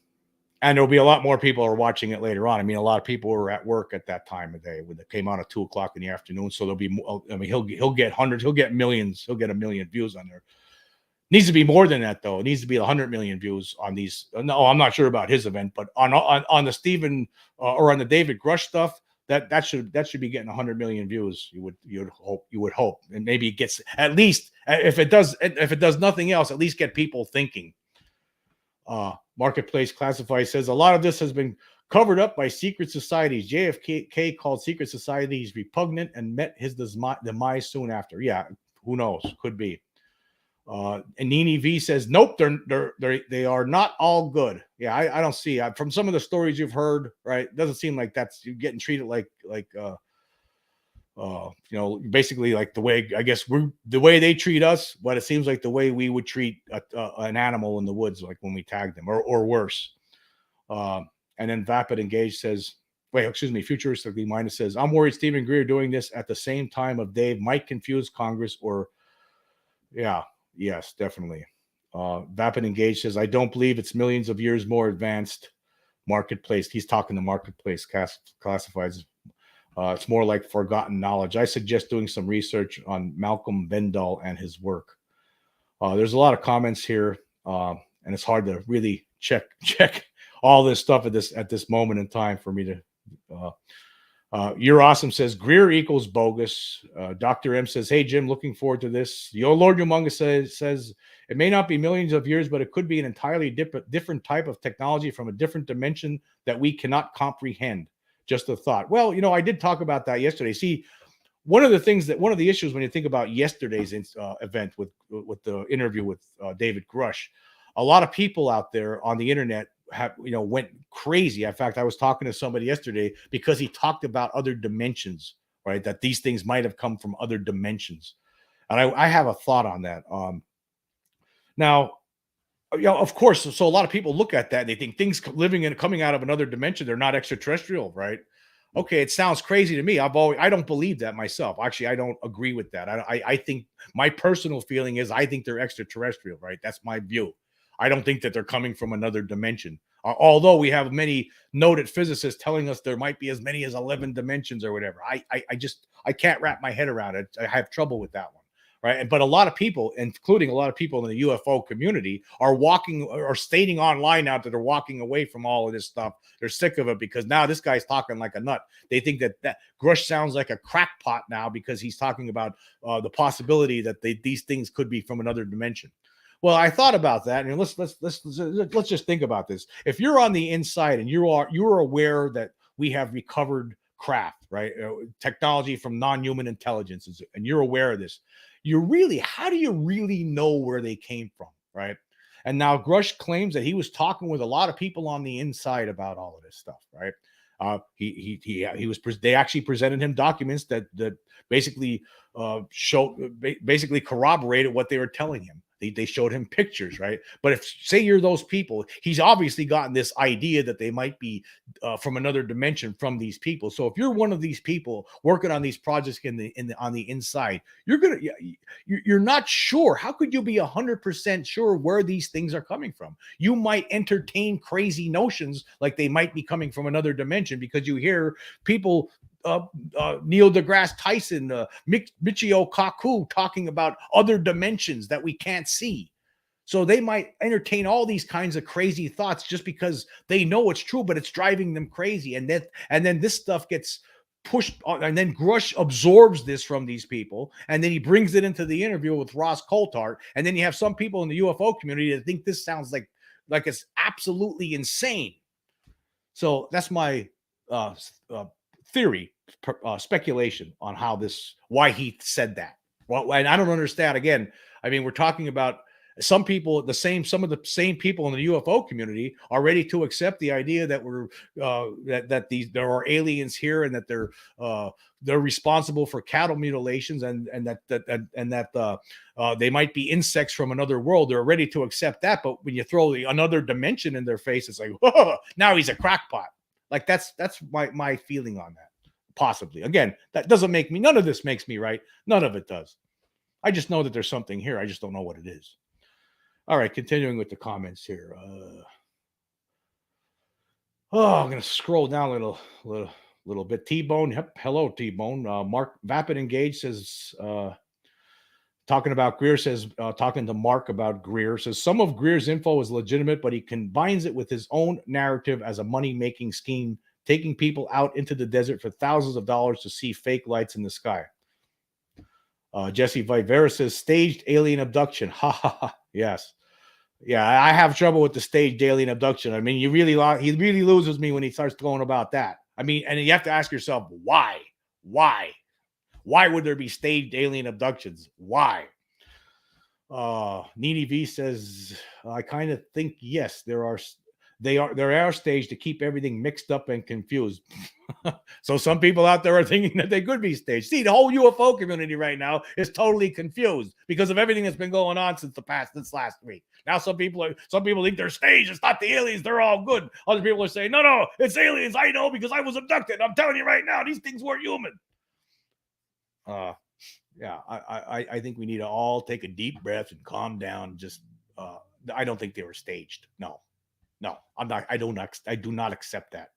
[SPEAKER 1] there'll be a lot more people are watching it later on. I mean, a lot of people were at work at that time of day when it came out at 2 o'clock in the afternoon. So there'll be more. I mean, he'll get hundreds, he'll get millions, he'll get 1 million views on there. Needs to be more than that though. It needs to be 100 million views on these. No, I'm not sure about his event, but on the Stephen or on the David Grush stuff, that should be getting 100 million views. You would hope, and maybe it gets at least if it does nothing else, at least get people thinking. Marketplace Classified says a lot of this has been covered up by secret societies. JFK called secret societies repugnant and met his demise soon after. Yeah, who knows? Could be. And Nini V says, nope, they are not all good. Yeah, I don't see. From some of the stories you've heard, right? It doesn't seem like you're getting treated like basically like the way I guess the way they treat us, but it seems like the way we would treat an animal in the woods, like when we tag them, or worse. And then Vapid Engage says, futuristically minded says, I'm worried Stephen Greer doing this at the same time of Dave might confuse Congress or, yeah, yes, definitely. Vapid Engage says, I don't believe it's millions of years more advanced. Marketplace, he's talking to Marketplace Classifieds. It's more like forgotten knowledge. I suggest doing some research on Malcolm Bendall and his work. There's a lot of comments here, and it's hard to really check all this stuff at this moment in time for me to. You're Awesome says Greer equals bogus. Dr. M says, hey Jim, looking forward to this. Yo Lord Humongous says it may not be millions of years, but it could be an entirely different type of technology from a different dimension that we cannot comprehend. Just a thought. Well, I did talk about that yesterday. See, one of the issues when you think about yesterday's event with the interview with David Grush, a lot of people out there on the internet went crazy. In fact, I was talking to somebody yesterday because he talked about other dimensions, right? That these things might have come from other dimensions, and I have a thought on that. Now, of course, so a lot of people look at that and they think things coming out of another dimension, they're not extraterrestrial, right? Okay, it sounds crazy to me. I don't believe that myself. Actually, I don't agree with that. I think my personal feeling is I think they're extraterrestrial, right? That's my view. I don't think that they're coming from another dimension. Although we have many noted physicists telling us there might be as many as 11 dimensions or whatever. I can't wrap my head around it. I have trouble with that one. Right. But a lot of people, including a lot of people in the UFO community, are stating online now that they're walking away from all of this stuff. They're sick of it because now this guy's talking like a nut. They think that Grush sounds like a crackpot now because he's talking about the possibility that these things could be from another dimension. Well, I thought about that, and let's just think about this. If you're on the inside and you're aware that we have recovered craft, right, technology from non-human intelligences, and you're aware of this, how do you really know where they came from, right? And now Grush claims that he was talking with a lot of people on the inside about all of this stuff, right? They actually presented him documents that basically basically corroborated what they were telling him. They showed him pictures, right? But if say you're those people, he's obviously gotten this idea that they might be from another dimension from these people. So if you're one of these people working on these projects on the inside, you're not sure. How could you be 100% sure where these things are coming from? You might entertain crazy notions like they might be coming from another dimension because you hear people. Neil deGrasse Tyson, Michio Kaku talking about other dimensions that we can't see. So they might entertain all these kinds of crazy thoughts just because they know it's true, but it's driving them crazy. And then this stuff gets pushed on, and then Grush absorbs this from these people, and then he brings it into the interview with Ross Coulthart. And then you have some people in the UFO community that think this sounds like it's absolutely insane. So that's my theory, speculation on why he said that. Well, and I don't understand. Again, I mean, we're talking about Some people, some of the same people in the UFO community are ready to accept the idea that there are aliens here, and that they're responsible for cattle mutilations, and that they might be insects from another world. They're ready to accept that, but when you throw another dimension in their face, it's like, whoa, now he's a crackpot. Like that's my feeling on that. Possibly, again, that doesn't make me. None of this makes me right. None of it does. I just know that there's something here. I just don't know what it is. All right, continuing with the comments here. I'm going to scroll down a little bit. T-Bone, yep, hello, T-Bone. Mark Vapid Engage says, talking about Greer, says, talking to Mark about Greer, says, some of Greer's info is legitimate, but he combines it with his own narrative as a money-making scheme, taking people out into the desert for thousands of dollars to see fake lights in the sky. Jesse Vivera says, staged alien abduction. Ha ha ha. Yes. Yeah, I have trouble with the staged alien abduction. I mean, he really loses me when he starts going about that. I mean, and you have to ask yourself, why? Why would there be staged alien abductions? Why? Nini V says, I kind of think, yes, they are staged to keep everything mixed up and confused. So some people out there are thinking that they could be staged. See, the whole UFO community right now is totally confused because of everything that's been going on since last week. Now some people think they're staged. It's not the aliens. They're all good. Other people are saying, no, it's aliens. I know because I was abducted. I'm telling you right now, these things weren't human. Yeah, I think we need to all take a deep breath and calm down. Just, I don't think they were staged. No, I'm not. I do not accept that.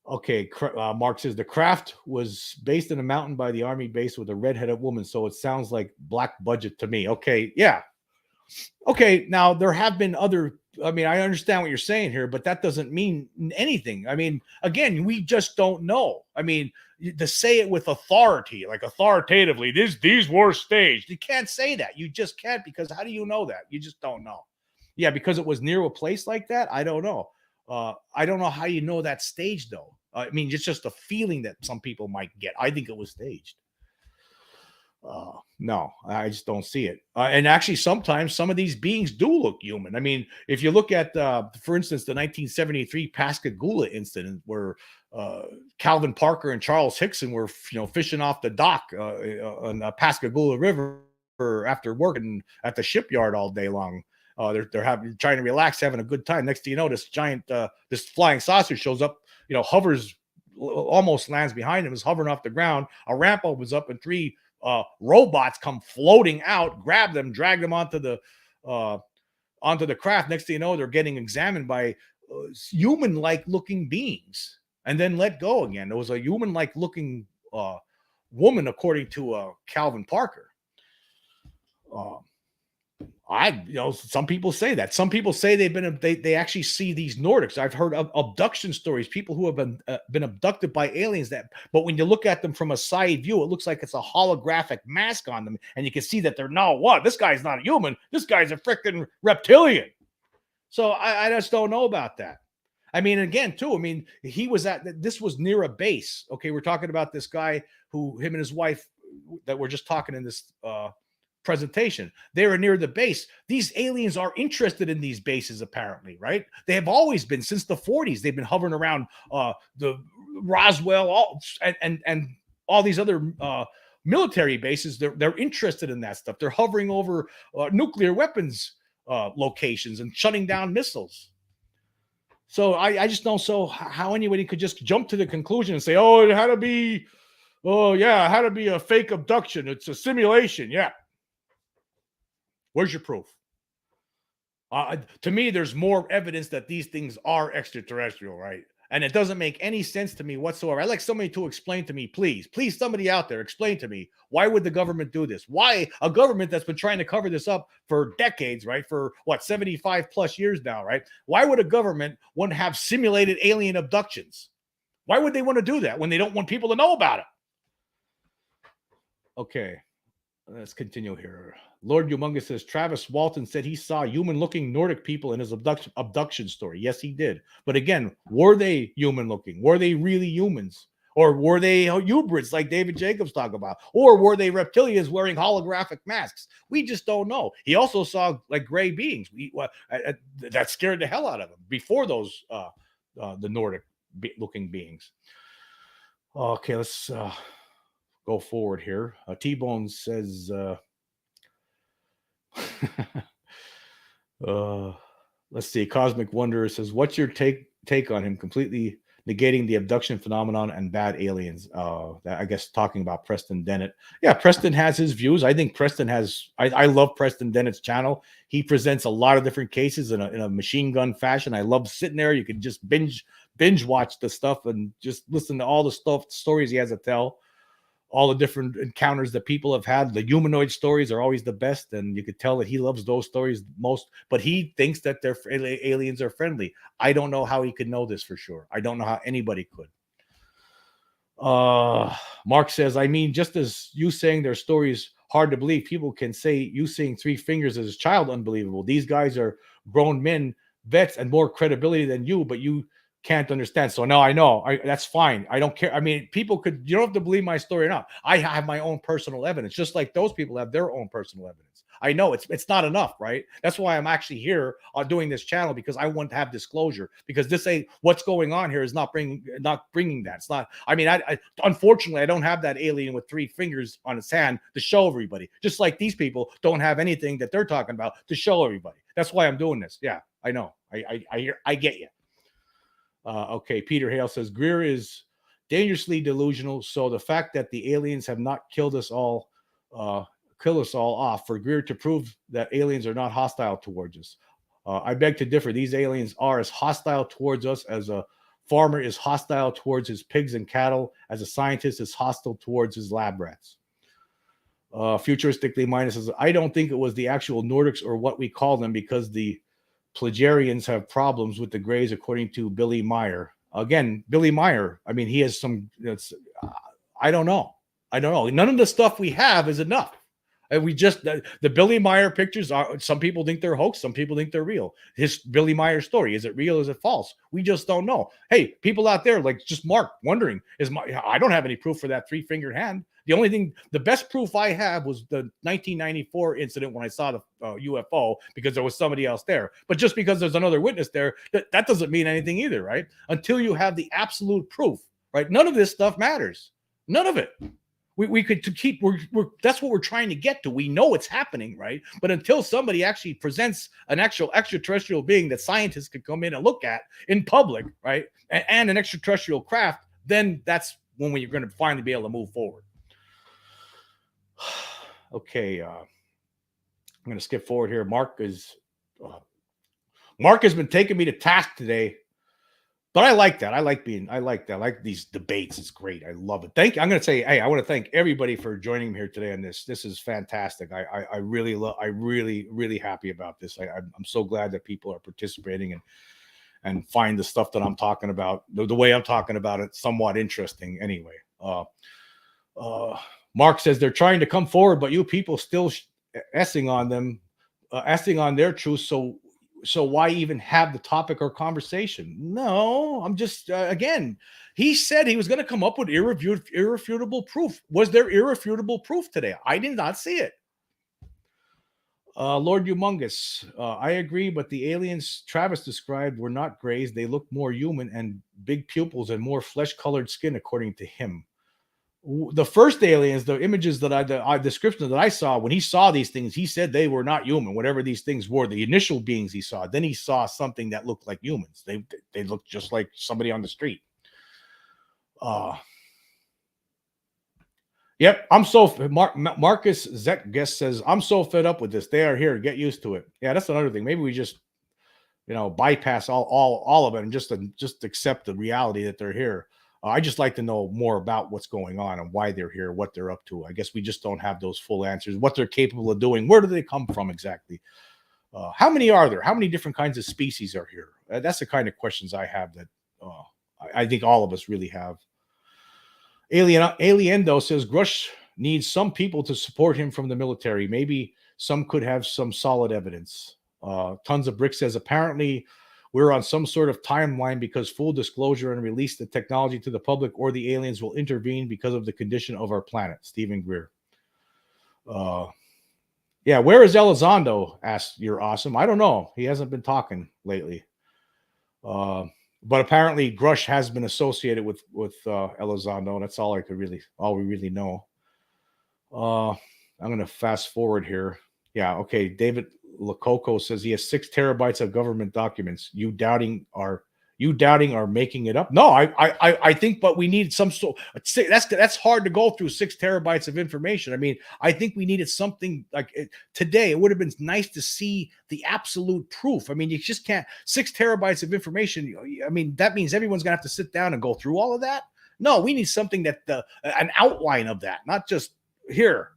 [SPEAKER 1] Okay, Mark says the craft was based in a mountain by the army base with a redheaded woman, so it sounds like black budget to me. Okay, yeah. Okay, now there have been other. I mean, I understand what you're saying here, but that doesn't mean anything. I mean, again, we just don't know. I mean, to say it with authority, like authoritatively, these were staged. You can't say that. You just can't, because how do you know that? You just don't know. Yeah, because it was near a place like that. I don't know. I don't know how you know that's staged, though. I mean, it's just a feeling that some people might get. I think it was staged. No, I just don't see it. And actually, sometimes some of these beings do look human. I mean, if you look at, for instance, the 1973 Pascagoula incident, where Calvin Parker and Charles Hickson were, fishing off the dock on the Pascagoula River after working at the shipyard all day long. They're trying to relax, having a good time. Next thing you know, this giant, this flying saucer shows up, hovers, almost lands behind him, is hovering off the ground. A ramp opens up, and three robots come floating out, grab them, drag them onto the craft. Next thing you know, they're getting examined by human-like looking beings, and then let go again. It was a human-like looking woman, according to Calvin Parker. Some people say that. Some people say they actually see these Nordics. I've heard of abduction stories, people who have been abducted by aliens. But when you look at them from a side view, it looks like it's a holographic mask on them, and you can see that this guy's not a human. This guy's a freaking reptilian. So I just don't know about that. I mean, again, too. I mean, this was near a base. Okay, we're talking about this guy him and his wife that we're just talking in this presentation. They were near the base. These aliens are interested in these bases, apparently, right? They have always been, since the 40s. They've been hovering around the Roswell and all these other military bases. They're interested in that stuff. They're hovering over nuclear weapons locations and shutting down missiles. So I just don't know how anybody could just jump to the conclusion and say, it had to be a fake abduction. It's a simulation. Yeah. Where's your proof? To me, there's more evidence that these things are extraterrestrial, right? And it doesn't make any sense to me whatsoever. I'd like somebody to explain to me, please, somebody out there, explain to me, why would the government do this? Why a government that's been trying to cover this up for decades, right? For 75 plus years now, right? Why would a government want to have simulated alien abductions? Why would they want to do that when they don't want people to know about it? Okay, let's continue here. Lord Humongous says, Travis Walton said he saw human-looking Nordic people in his abduction story. Yes, he did. But again, were they human-looking? Were they really humans? Or were they hybrids like David Jacobs talk about? Or were they reptilians wearing holographic masks? We just don't know. He also saw like gray beings that scared the hell out of him before those the Nordic looking beings. Okay, let's go forward here. T-Bone says, let's see. Cosmic Wanderer says, "What's your take on him completely negating the abduction phenomenon and bad aliens?" I guess talking about Preston Dennett. Yeah, Preston has his views. I think Preston has. I love Preston Dennett's channel. He presents a lot of different cases in a machine gun fashion. I love sitting there. You can just binge watch the stuff and just listen to all the stories he has to tell. All the different encounters that people have had. The humanoid stories are always the best, and you could tell that he loves those stories most. But he thinks that their aliens are friendly. I don't know how he could know this for sure. I don't know how anybody could. Mark says, I mean, just as you saying their stories hard to believe, people can say you seeing three fingers as a child unbelievable. These guys are grown men, vets, and more credibility than you, but you can't understand. So no, I know. That's fine. I don't care. I mean, people could, you don't have to believe my story or not. I have my own personal evidence, just like those people have their own personal evidence. I know it's not enough, right? That's why I'm actually here doing this channel, because I want to have disclosure, because this ain't what's going on here is not bringing that. It's not, I mean, I unfortunately I don't have that alien with three fingers on his hand to show everybody, just like these people don't have anything that they're talking about to show everybody. That's why I'm doing this. Yeah, I know. I get you. Okay, Peter Hale says Greer is dangerously delusional. So the fact that the aliens have not killed us all off, for Greer to prove that aliens are not hostile towards us. I beg to differ. These aliens are as hostile towards us as a farmer is hostile towards his pigs and cattle, as a scientist is hostile towards his lab rats. Futuristically minus says, I don't think it was the actual Nordics or what we call them, because the Pelagians have problems with the Greys, according to Billy Meyer. Again, Billy Meyer, I mean, he has some, I don't know. None of the stuff we have is enough. And we just, the Billy Meyer pictures are, some people think they're hoax, some people think they're real. His Billy Meyer story, is it real? Is it false? We just don't know. Hey, people out there, like just Mark, wondering, I don't have any proof for that three-fingered hand. The best proof I have was the 1994 incident when I saw the UFO, because there was somebody else there. But just because there's another witness there, that doesn't mean anything either, right? Until you have the absolute proof, right? None of this stuff matters. None of it. We could keep, that's what we're trying to get to. We know it's happening, right? But until somebody actually presents an actual extraterrestrial being that scientists could come in and look at in public, right? And an extraterrestrial craft, then that's when we're going to finally be able to move forward. Okay, I'm going to skip forward here. Mark has been taking me to task today, but I like that. I like these debates. It's great. I love it. Thank you. I'm going to say, hey, I want to thank everybody for joining me here today on this. This is fantastic. I really happy about this. I'm so glad that people are participating and find the stuff that I'm talking about, the way I'm talking about it, somewhat interesting anyway. Mark says they're trying to come forward, but you people still essing on them, essing on their truth. So why even have the topic or conversation? No, I'm just, again, he said he was going to come up with irrefutable proof. Was there irrefutable proof today? I did not see it. Lord Humongous, I agree, but the aliens Travis described were not grays. They looked more human and big pupils and more flesh-colored skin, according to him. The first aliens, the images that the description that I saw, when he saw these things, he said they were not human, whatever these things were, the initial beings he saw. Then he saw something that looked like humans. They looked just like somebody on the street. Yep, I'm so Marcus Zet guest says, I'm so fed up with this. They are here. Get used to it. Yeah, that's another thing. Maybe we just, bypass all of it and just accept the reality that they're here. I just like to know more about what's going on and why they're here, what they're up to. I guess we just don't have those full answers, what they're capable of doing. Where do they come from exactly? How many are there? How many different kinds of species are here? That's the kind of questions I have that I think all of us really have. Aliendo says Grush needs some people to support him from the military. Maybe some could have some solid evidence. Tons of Brick says apparently we're on some sort of timeline because full disclosure and release the technology to the public, or the aliens will intervene because of the condition of our planet. Stephen Greer. Yeah, where is Elizondo? Asked You're Awesome. I don't know. He hasn't been talking lately. But apparently Grush has been associated with Elizondo. That's all we really know. I'm going to fast forward here. Yeah, okay. David Lococo says he has 6 terabytes of government documents. You doubting are making it up? No, I think, but we need some sort. That's hard to go through 6 terabytes of information. I mean, I think we needed something like today. It would have been nice to see the absolute proof. I mean, you just can't 6 terabytes of information. I mean, that means everyone's gonna have to sit down and go through all of that. No, we need something that an outline of that, not just here.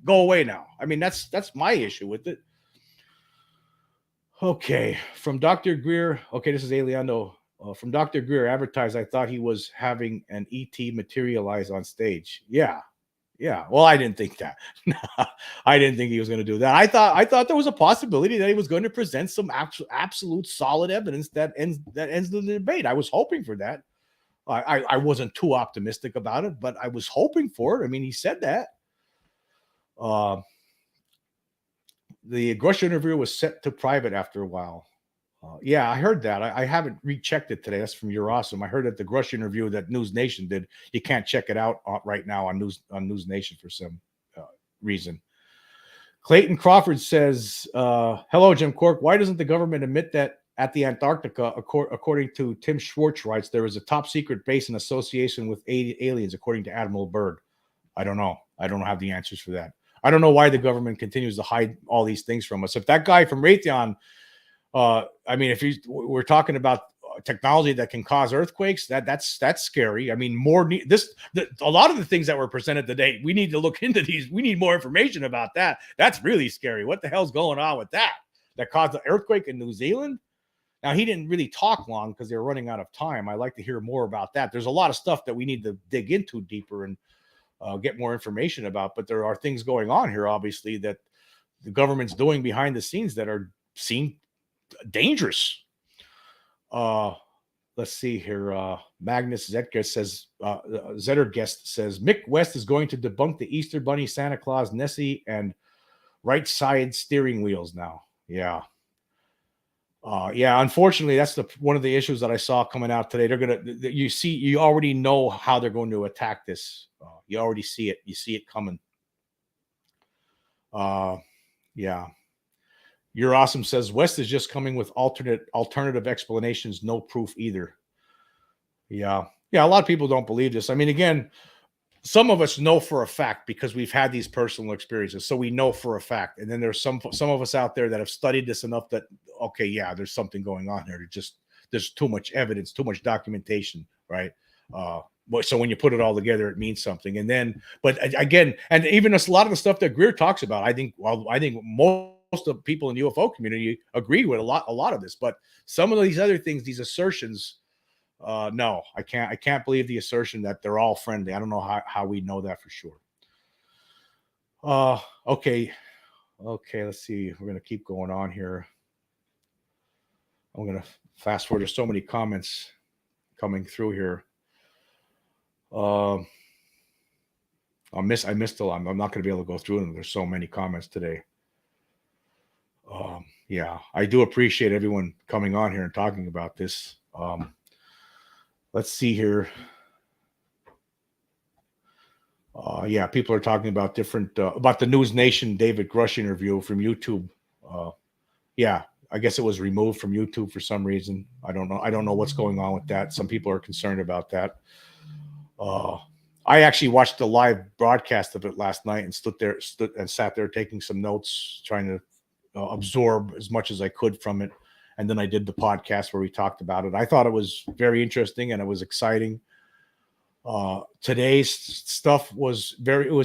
[SPEAKER 1] Go away now. I mean, that's my issue with it. Okay, from Dr. Greer. Okay, this is Aliando. From Dr. Greer advertised, I thought he was having an ET materialize on stage. Yeah. Well, I didn't think that. I didn't think he was going to do that. I thought there was a possibility that he was going to present some absolute solid evidence that ends the debate. I was hoping for that. I wasn't too optimistic about it, but I was hoping for it. I mean, he said that. The Grush interview was set to private after a while. Yeah, I heard that. I haven't rechecked it today. That's from You're Awesome. I heard that the Grush interview that News Nation did, you can't check it out right now on News Nation for some reason. Clayton Crawford says, hello, Jim Cork. Why doesn't the government admit that at the Antarctica, according to Tim Schwartz writes, there is a top secret base in association with aliens, according to Admiral Byrd? I don't know. I don't have the answers for that. I don't know why the government continues to hide all these things from us. If that guy from Raytheon, I mean, if we're talking about technology that can cause earthquakes, that's scary. I mean, a lot of the things that were presented today, we need to look into these. We need more information about that. That's really scary. What the hell's going on with that caused the earthquake in New Zealand? Now, he didn't really talk long because they were running out of time. I'd like to hear more about that. There's a lot of stuff that we need to dig into deeper and get more information about, but there are things going on here, obviously, that the government's doing behind the scenes that seem dangerous. Let's see here. Magnus Zetgerguest says Mick West is going to debunk the Easter Bunny, Santa Claus, Nessie, and right side steering wheels now. Yeah. Unfortunately, that's one of the issues that I saw coming out today. You already know how they're going to attack this. You already see it. You see it coming. Yeah. You're Awesome says West is just coming with alternative explanations, no proof either. Yeah. A lot of people don't believe this. I mean, again, some of us know for a fact because we've had these personal experiences, so we know for a fact. And then there's some of us out there that have studied this enough that, okay, yeah, there's something going on here. There's too much evidence, too much documentation, right? So when you put it all together, it means something. And then, but again, and even a lot of the stuff that Greer talks about, I think most of the people in the UFO community agree with a lot of this. But some of these other things, these assertions, no, I can't believe the assertion that they're all friendly. I don't know how we know that for sure. Okay, let's see. We're gonna keep going on here. I'm gonna fast forward. There's so many comments coming through here. I missed a lot. I'm not gonna be able to go through them. There's so many comments today. Yeah, I do appreciate everyone coming on here and talking about this. Let's see here. Yeah, people are talking about different about the News Nation David Grush interview from YouTube. Yeah, I guess it was removed from YouTube for some reason. I don't know what's going on with that. Some people are concerned about that. I actually watched the live broadcast of it last night and sat there taking some notes, trying to absorb as much as I could from it. And then I did the podcast where we talked about it. I thought it was very interesting and it was exciting. Today's stuff was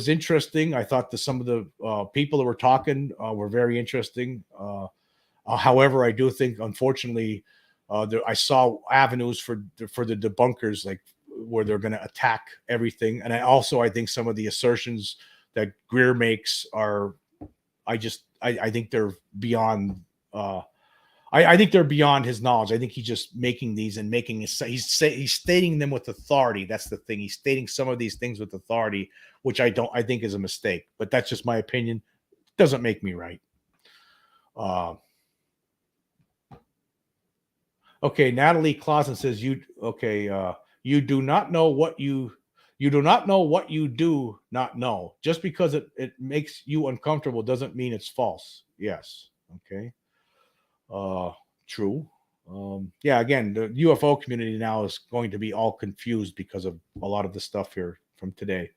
[SPEAKER 1] interesting. I thought that some of the people that were talking were very interesting. However, I do think, unfortunately, I saw avenues for the debunkers, like where they're going to attack everything. And I think some of the assertions that Greer makes are, I think they're beyond. I think they're beyond his knowledge. I think he's just making these and he's stating them with authority. That's the thing. He's stating some of these things with authority, which I think is a mistake. But that's just my opinion. Doesn't make me right. Okay, Natalie Clausen says you do not know what you do not know what you do not know. Just because it makes you uncomfortable doesn't mean it's false. Yes. Okay. True. Yeah, again, the UFO community now is going to be all confused because of a lot of the stuff here from today.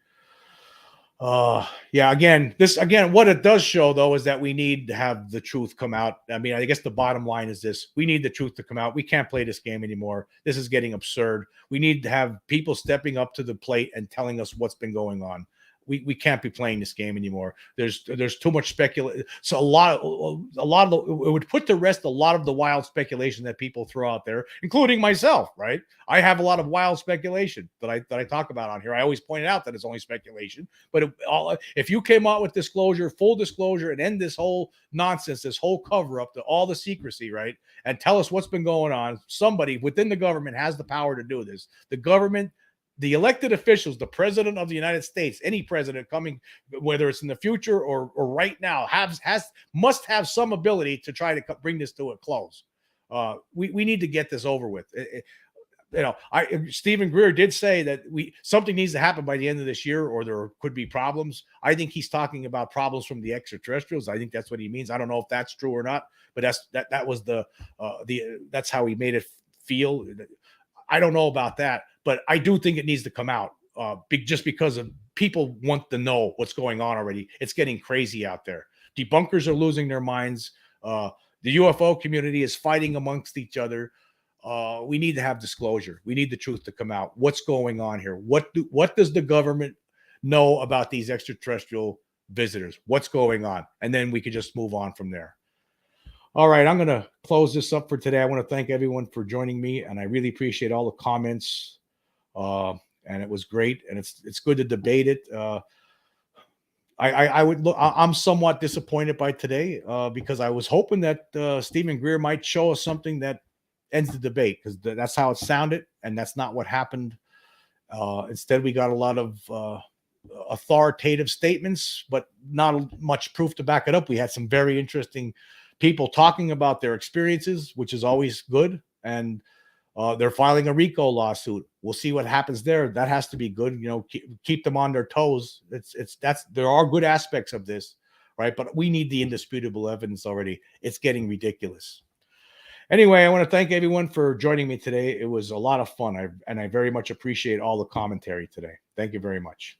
[SPEAKER 1] Yeah, again, what it does show though is that we need to have the truth come out. I mean, I guess the bottom line is this: we need the truth to come out. We can't play this game anymore. This is getting absurd. We need to have people stepping up to the plate and telling us what's been going on. We can't be playing this game anymore. There's too much speculation. So a lot of it would put to rest a lot of the wild speculation that people throw out there, including myself. Right? I have a lot of wild speculation that I talk about on here. I always point out that it's only speculation, but if you came out with disclosure, full disclosure, and end this whole nonsense, this whole cover up to all the secrecy, right, and tell us what's been going on, somebody within the government has the power to do this. The government. The elected officials, the president of the United States, any president coming, whether it's in the future or right now, must have some ability to try to bring this to a close. We need to get this over with. Stephen Greer did say that something needs to happen by the end of this year, or there could be problems. I think he's talking about problems from the extraterrestrials. I think that's what he means. I don't know if that's true or not, but that was that's how he made it feel. I don't know about that, but I do think it needs to come out just because of people want to know what's going on already. It's getting crazy out there. Debunkers are losing their minds. The UFO community is fighting amongst each other. We need to have disclosure. We need the truth to come out. What's going on here? What does the government know about these extraterrestrial visitors? What's going on? And then we could just move on from there. All right, I'm going to close this up for today. I want to thank everyone for joining me, and I really appreciate all the comments. And it was great, and it's good to debate it. I'm somewhat disappointed by today because I was hoping that Stephen Greer might show us something that ends the debate, because that's how it sounded, and that's not what happened. Instead, we got a lot of authoritative statements, but not much proof to back it up. We had some very interesting people talking about their experiences, which is always good. And they're filing a RICO lawsuit. We'll see what happens there. That has to be good. Keep them on their toes. There are good aspects of this, right? But we need the indisputable evidence already. It's getting ridiculous. Anyway, I want to thank everyone for joining me today. It was a lot of fun. I very much appreciate all the commentary today. Thank you very much.